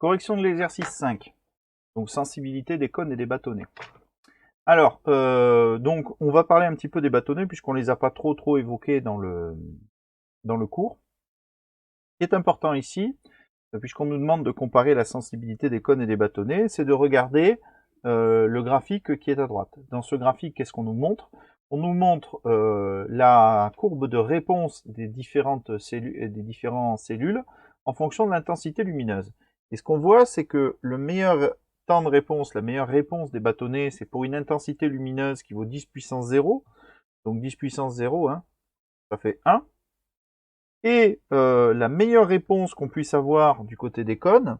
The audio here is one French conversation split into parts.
Correction de l'exercice 5. Donc sensibilité des cônes et des bâtonnets. Alors, donc on va parler un petit peu des bâtonnets puisqu'on les a pas trop évoqués dans le cours. Ce qui est important ici, puisqu'on nous demande de comparer la sensibilité des cônes et des bâtonnets, c'est de regarder le graphique qui est à droite. Dans ce graphique, qu'est-ce qu'on nous montre? On nous montre la courbe de réponse des différentes cellules en fonction de l'intensité lumineuse. Et ce qu'on voit, c'est que le meilleur temps de réponse, la meilleure réponse des bâtonnets, c'est pour une intensité lumineuse qui vaut 10 puissance 0. Donc 10 puissance 0, hein, ça fait 1. Et la meilleure réponse qu'on puisse avoir du côté des cônes,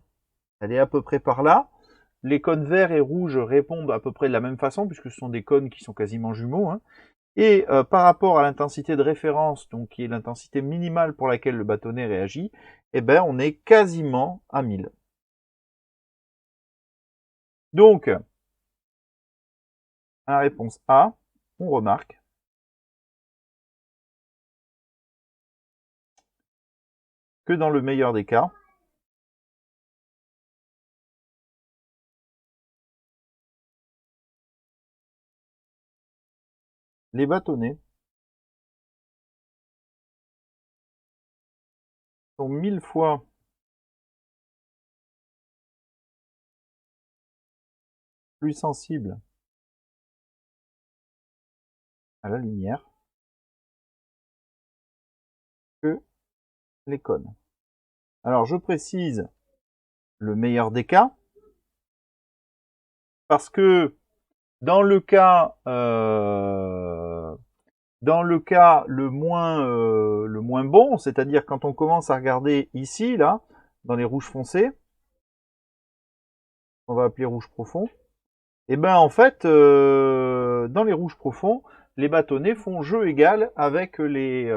elle est à peu près par là. Les cônes verts et rouges répondent à peu près de la même façon, puisque ce sont des cônes qui sont quasiment jumeaux. Hein. Et par rapport à l'intensité de référence, donc qui est l'intensité minimale pour laquelle le bâtonnet réagit, eh ben, on est quasiment à 1000. Donc, à la réponse A, on remarque que dans le meilleur des cas, les bâtonnets sont 1000 fois plus sensibles à la lumière que les cônes. Alors je précise le meilleur des cas, parce que dans le cas le moins bon, c'est-à-dire quand on commence à regarder ici, là, dans les rouges foncés, on va appeler rouge profond, et ben en fait, dans les rouges profonds, les bâtonnets font jeu égal avec les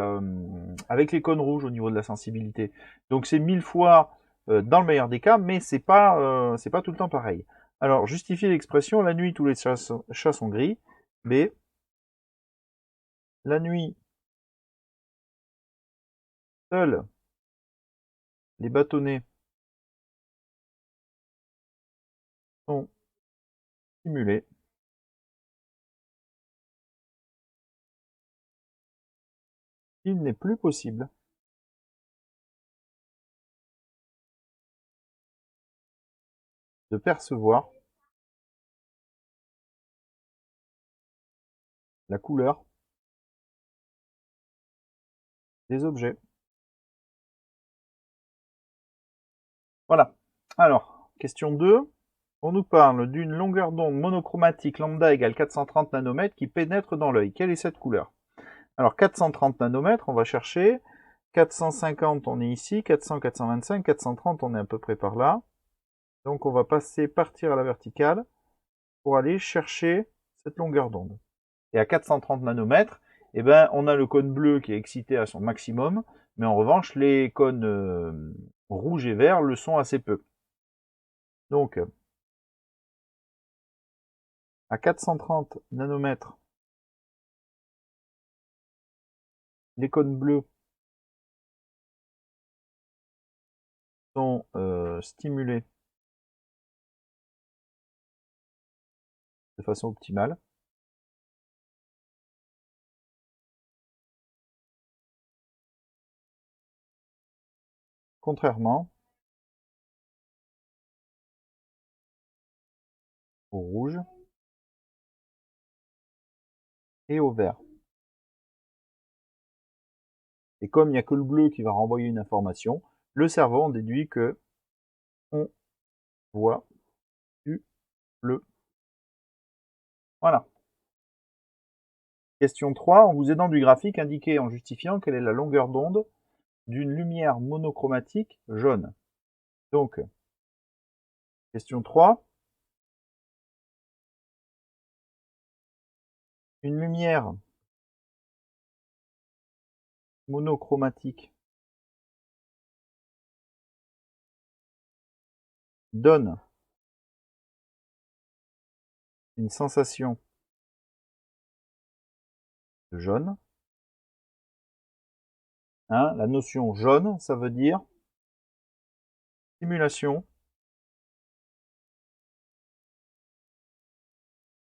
cônes rouges au niveau de la sensibilité. Donc c'est 1000 fois dans le meilleur des cas, mais c'est pas tout le temps pareil. Alors, justifier l'expression, la nuit tous les chats sont gris, B, la nuit, seuls les bâtonnets sont stimulés. Il n'est plus possible de percevoir la couleur des objets. Voilà. Alors, question 2. On nous parle d'une longueur d'onde monochromatique lambda égale 430 nanomètres qui pénètre dans l'œil. Quelle est cette couleur? Alors 430 nanomètres, on va chercher. 450, on est ici. 400, 425, 430, on est à peu près par là. Donc on va partir à la verticale pour aller chercher cette longueur d'onde. Et à 430 nanomètres, eh ben, on a le cône bleu qui est excité à son maximum, mais en revanche, les cônes rouges et verts le sont assez peu. Donc, à 430 nanomètres, les cônes bleus sont stimulés de façon optimale. Contrairement au rouge et au vert. Et comme il n'y a que le bleu qui va renvoyer une information, le cerveau en déduit que on voit du bleu. Voilà. Question 3. En vous aidant du graphique, indiquez en justifiant quelle est la longueur d'onde d'une lumière monochromatique jaune. Donc, question 3. Une lumière monochromatique donne une sensation de jaune. Hein, la notion jaune, ça veut dire stimulation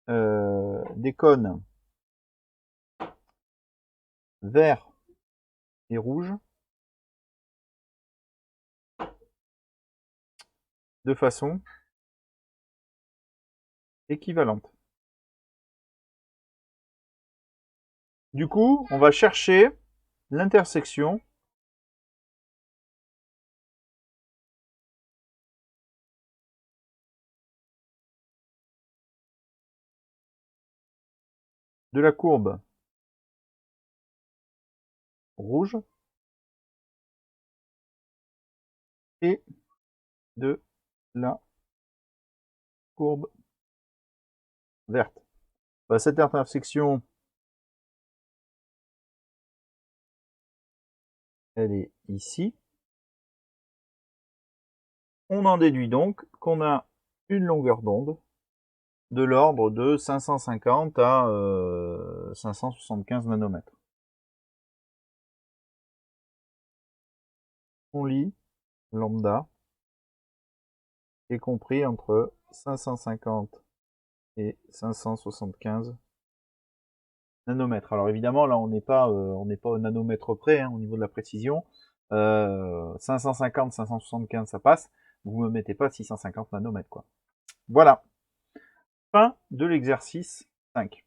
des cônes verts et rouges de façon équivalente. Du coup, on va chercher l'intersection de la courbe rouge et de la courbe verte. Bah, cette intersection, elle est ici. On en déduit donc qu'on a une longueur d'onde de l'ordre de 550 à 575 nanomètres. On lit lambda est compris entre 550 et 575 nanomètres. Alors évidemment, là, on n'est pas au nanomètre près, hein, au niveau de la précision. 550, 575, ça passe. Vous me mettez pas 650 nanomètres, quoi. Voilà. Fin de l'exercice 5.